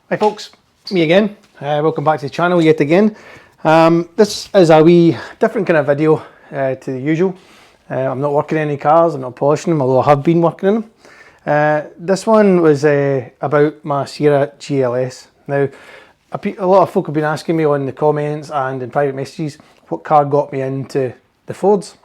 Hi folks, me again. Welcome back to the channel yet again. This is a wee different kind of video to the usual. I'm not working on any cars, I'm not polishing them, although I have been working on them. This one was about my Sierra GLS. Now, a lot of folk have been asking me on the comments and in private messages what car got me into the Fords.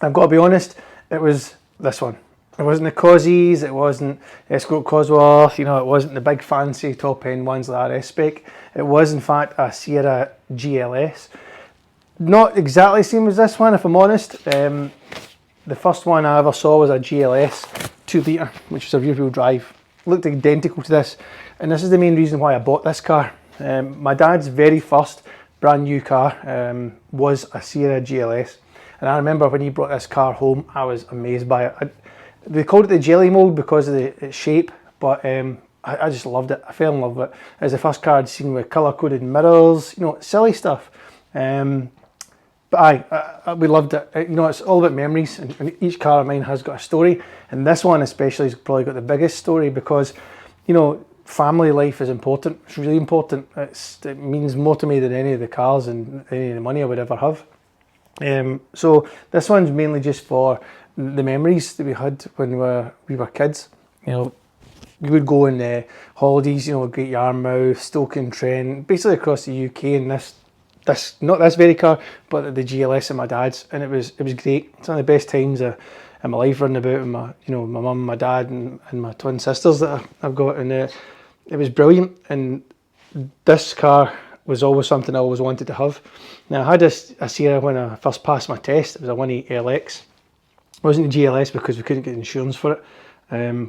I've got to be honest, it was this one. It wasn't the Causeys, it wasn't Escort Cosworth, it wasn't the big fancy top end ones like RS spec. It was in fact a Sierra GLS. Not exactly the same as this one, if I'm honest. The first one I ever saw was a GLS 2 litre, which was a rear wheel drive. Looked identical to this, and this is the main reason why I bought this car. My dad's very first brand new car was a Sierra GLS, and I remember when he brought this car home, I was amazed by it. They called it the jelly mold because of its shape, but I just loved it. I fell in love with it. It was the first car I'd seen with colour-coded mirrors, silly stuff. But we loved it. It's all about memories, and each car of mine has got a story, and this one especially has probably got the biggest story because, family life is important. It's really important. It means more to me than any of the cars and any of the money I would ever have. So this one's mainly just for the memories that we had when we were kids. We would go on holidays, Great Yarmouth, Stoke-on-Trent, basically across the UK in this not this very car, but the GLS of my dad's, and it was great. It's one of the best times in my life, running about with my my mum, my dad, and my twin sisters that I've got, and it was brilliant. And this car was always something I always wanted to have. Now, I had a Sierra when I first passed my test. It was a 1.8 LX. It wasn't a GLS because we couldn't get insurance for it,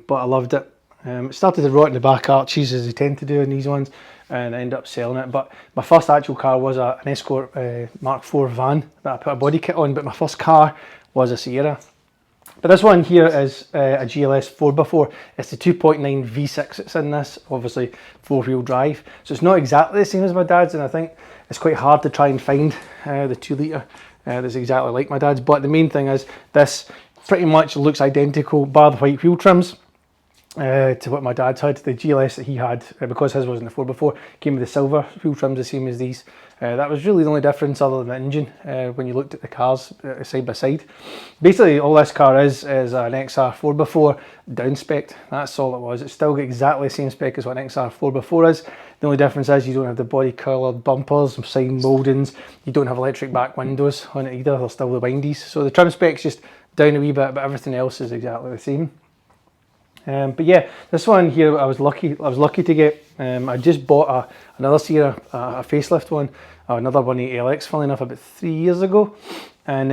but I loved it. It started to rot in the back arches, as they tend to do in these ones, and I ended up selling it. But my first actual car was an Escort Mark IV van that I put a body kit on, but my first car was a Sierra. But this one here is a GLS 4x4. It's the 2.9 V6 that's in this, obviously 4-wheel drive. So it's not exactly the same as my dad's, and I think it's quite hard to try and find the 2 litre that's exactly like my dad's. But the main thing is this pretty much looks identical, bar the white wheel trims, to what my dad's had. The GLS that he had, because his wasn't a 4x4, came with the silver wheel trims, the same as these. That was really the only difference other than the engine when you looked at the cars side by side. Basically all this car is an XR 4x4 down spec. That's all it was. It's still got exactly the same spec as what an XR 4x4 is. The only difference is you don't have the body coloured bumpers, side mouldings, you don't have electric back windows on it either, they're still the windies. So the trim spec's just down a wee bit, but everything else is exactly the same. But yeah, this one here I was lucky to get. I just bought another Sierra, a facelift one, another 1.8 LX, funnily enough, about 3 years ago, and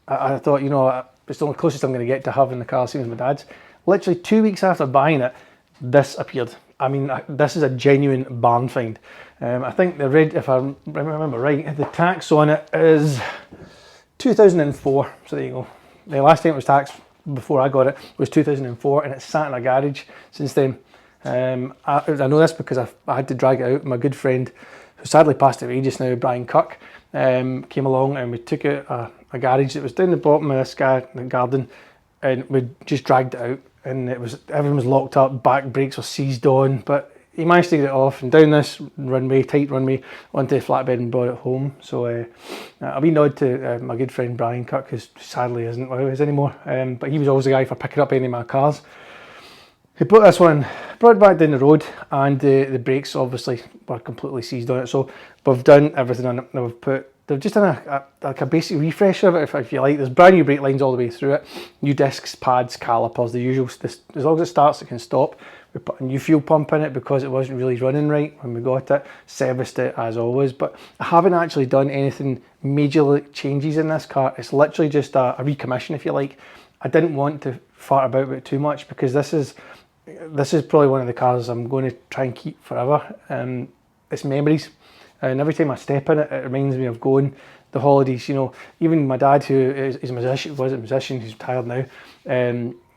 I thought, it's the only closest I'm going to get to having the car same as my dad's. Literally 2 weeks after buying it, this appeared. I mean, this is a genuine barn find. I think the red, if I remember right, the tax on it is 2004, so there you go. The last time it was taxed before I got it was 2004, and it's sat in a garage since then. I know this because I had to drag it out. My good friend, who sadly passed away just now, Brian Kirk, came along, and we took out a garage that was down the bottom of this garden, and we just dragged it out, and everything was locked up, back brakes were seized on, but he managed to get it off and down this runway, tight runway, onto the flatbed and brought it home. So a wee nod to my good friend Brian Kirk, who sadly isn't with us anymore, but he was always the guy for picking up any of my cars. He brought it back down the road, and the brakes obviously were completely seized on it. So we've done everything on it. They've just done a basic refresh of it, if you like. There's brand new brake lines all the way through it, new discs, pads, calipers, the usual. As long as it starts, it can stop. We put a new fuel pump in it because it wasn't really running right when we got it. Serviced it as always, but I haven't actually done anything major changes in this car. It's literally just a recommission, if you like. I didn't want to fart about it too much because this is probably one of the cars I'm going to try and keep forever. It's memories, and every time I step in it, it reminds me of going the holidays. Even my dad, who was a musician, who's retired now,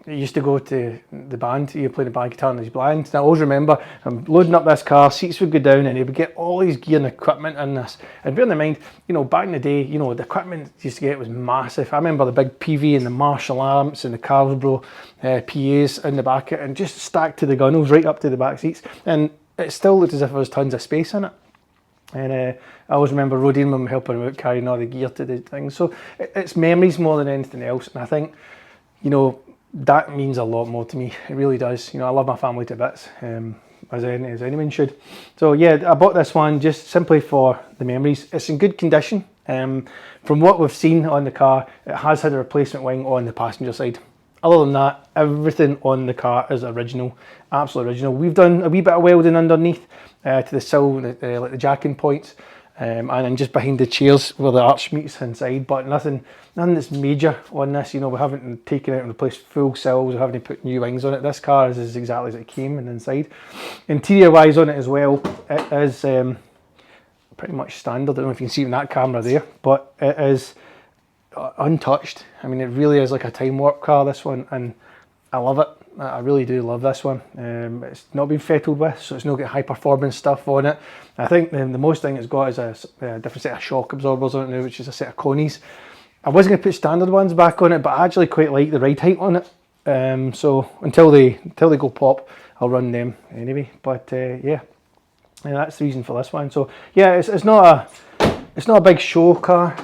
I used to go to the band, he played the band guitar in his band, and I always remember him loading up this car, seats would go down, and he would get all his gear and equipment in this. And bearing in mind, you know, back in the day, you know, the equipment he used to get was massive. I remember the big PV and the Marshall amps and the Carlsbro PAs in the back, and just stacked to the gunnels right up to the back seats. And it still looked as if there was tons of space in it. And I always remember roadieing him, helping him out, carrying all the gear to the thing. So it's memories more than anything else. And I think, you know, that means a lot more to me. It really does. You know, I love my family to bits, as anyone should. So yeah, I bought this one just simply for the memories. It's in good condition. From what we've seen on the car, it has had a replacement wing on the passenger side. Other than that, everything on the car is original, absolutely original. We've done a wee bit of welding underneath to the sill, like the jacking points, and then just behind the chairs where the arch meets inside, but nothing that's major on this. You know, we haven't taken out and replaced full sills, we haven't put new wings on it. This car is exactly as it came and inside. Interior wise on it as well, it is pretty much standard. I don't know if you can see it in that camera there, but it is untouched. I mean, it really is like a time warp car, this one, and I love it. I really do love this one. It's not been fettled with, so it's not got high performance stuff on it. I think the most thing it's got is a different set of shock absorbers on it now, which is a set of conies. I wasn't going to put standard ones back on it, but I actually quite like the ride height on it. So until they go pop, I'll run them anyway. But yeah, and that's the reason for this one. So yeah, it's not a big show car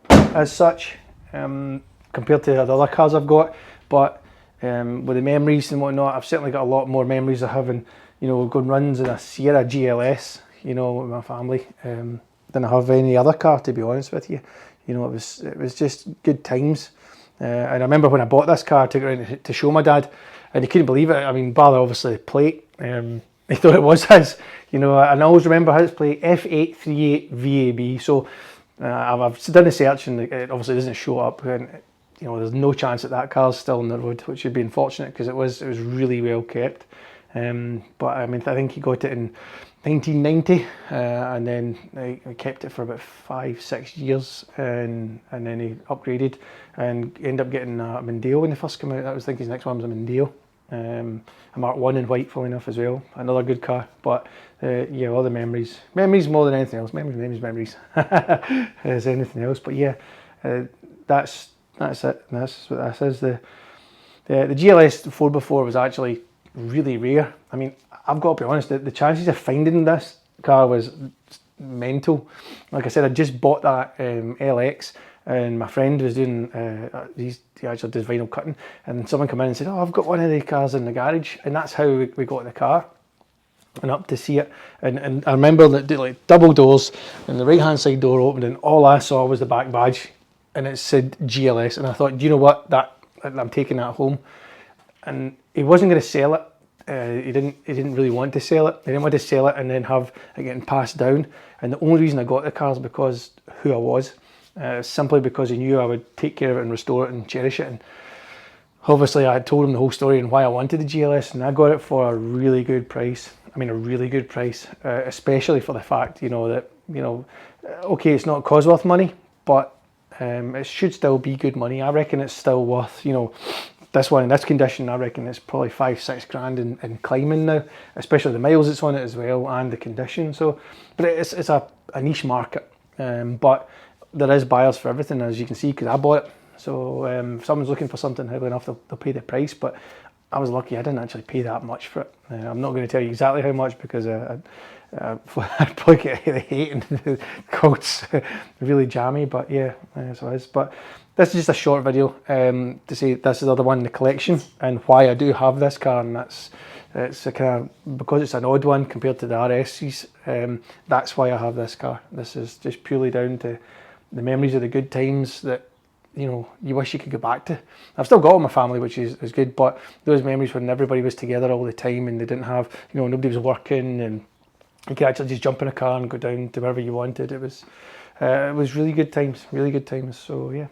as such, compared to the other cars I've got, but with the memories and whatnot, I've certainly got a lot more memories of having, you know, going runs in a Sierra GLS, you know, with my family, than I have any other car, to be honest with you. You know, it was just good times. And I remember when I bought this car, I took it around to show my dad, and he couldn't believe it. I mean, bar obviously the plate, he thought it was his, you know, and I always remember his plate, F838 VAB. So I've done a search, and it obviously doesn't show up, and you know, there's no chance that car's still on the road, which would be unfortunate because it was really well kept. But I mean, I think he got it in 1990, and then I kept it for about 5-6 years, and then he upgraded and ended up getting a Mondeo when they first came out. I was thinking his next one was a Mondeo, a Mark 1 in white, funnily enough, as well. Another good car. But yeah, all the memories more than anything else. Memories as anything else. But yeah, that's it. That's what this is. The GLS 4x4 was actually really rare. I mean, I've got to be honest, the chances of finding this car was mental. Like I said, I just bought that LX, and my friend was doing, he actually does vinyl cutting, and someone came in and said, oh, I've got one of the cars in the garage, and that's how we got the car and up to see it. And I remember that like double doors, and the right hand side door opened, and all I saw was the back badge, and it said GLS, and I thought, do you know what, I'm taking that home. And he wasn't going to sell it. He didn't really want to sell it. He didn't want to sell it and then have it getting passed down. And the only reason I got the car is because who I was, simply because he knew I would take care of it and restore it and cherish it. And obviously I had told him the whole story and why I wanted the GLS, and I got it for a really good price. I mean, a really good price, especially for the fact, you know, that, you know, okay, it's not Cosworth money, but it should still be good money. I reckon it's still worth, you know, this one in this condition, I reckon it's probably 5-6 grand in climbing now, especially the miles it's on it as well, and the condition. So, but it's a niche market, but there is buyers for everything, as you can see, because I bought it. So if someone's looking for something, happily enough, they'll pay the price. But I was lucky; I didn't actually pay that much for it. I'm not going to tell you exactly how much, because I'd probably get hate and the code's really jammy. But yeah, so it is. But this is just a short video to say this is the other one in the collection and why I do have this car, and it's a kind of, because it's an odd one compared to the RSs. That's why I have this car. This is just purely down to the memories of the good times that, you know, you wish you could go back to. I've still got all my family, which is good, but those memories when everybody was together all the time and they didn't have, you know, nobody was working, and you could actually just jump in a car and go down to wherever you wanted. It was really good times, So yeah,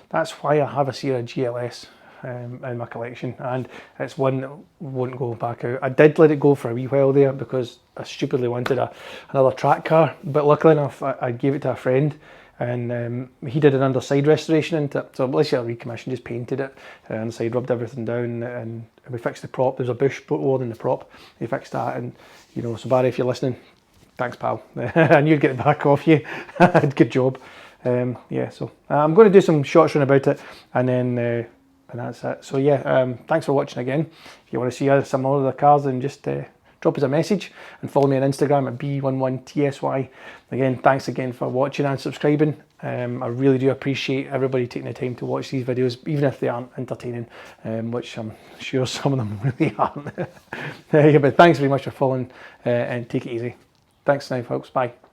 that's why I have a Sierra GLS in my collection, and it's one that won't go back out. I did let it go for a wee while there because I stupidly wanted another track car, but luckily enough I gave it to a friend, and he did an underside restoration into it. So basically I recommissioned, just painted it inside, rubbed everything down, and we fixed the prop. There's a bush more than the prop. He fixed that, and you know, so Barry, if you're listening, thanks pal. I knew you'd get it back off you. Good job. Yeah, so I'm going to do some shots around about it, and then and that's it. So yeah, thanks for watching again. If you want to see some other cars, then just drop us a message and follow me on Instagram at B11TSY. Again, thanks again for watching and subscribing. I really do appreciate everybody taking the time to watch these videos, even if they aren't entertaining, which I'm sure some of them really aren't. Yeah, but thanks very much for following, and take it easy. Thanks now, folks. Bye.